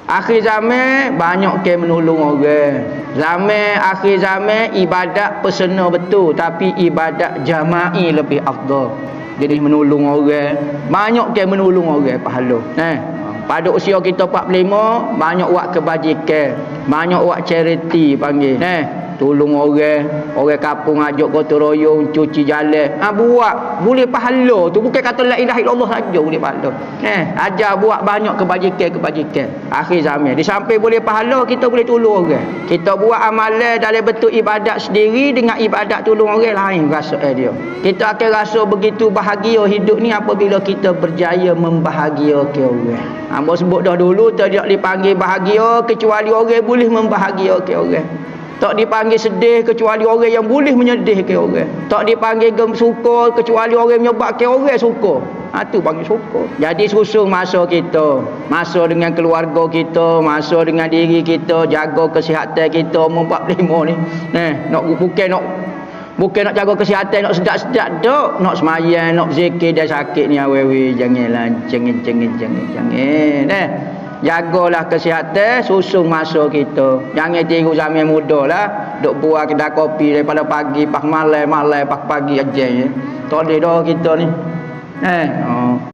Akhir zaman banyak ke menolong orang. Akhir zaman ibadat personal betul, tapi ibadat jama'i lebih afdal. Jadi menolong orang, banyak ke menolong orang pahala. Pada usia kita 45, banyak buat kebajikan, banyak buat charity panggil. Tolong orang kampung ajak gotong royong cuci jalan. Buat boleh pahala tu, bukan kata la ilaha illallah saja boleh pahala. Ajar buat banyak kebajikan. Akhir zaman di samping boleh pahala, kita boleh tolong orang. Kita buat amalan dalam bentuk ibadat sendiri dengan ibadat tolong orang lain rasa dia. Kita akan rasa begitu bahagia hidup ni apabila kita berjaya membahagiakan orang. Hamba sebut dah dulu, tidak dipanggil bahagia kecuali orang boleh membahagiakan orang. Tak dipanggil sedih kecuali orang yang boleh menyedihkan orang. Tak dipanggil suka kecuali orang menyebabkan orang suka. Itu panggil suka. Jadi susung masa kita, masa dengan keluarga kita, masa dengan diri kita, jaga kesihatan kita umur 45 ni. Bukan nak jaga kesihatan, nak sedap-sedap dok, nak semayang, nak zikir dan sakit ni awewi, janganlah jangan. Jagalah kesihatan, susung masa kita. Jangan tiru zaman muda lah. Duk buat kedai kopi daripada pagi, pas malam, pas pagi aja. Tak boleh dah kita ni.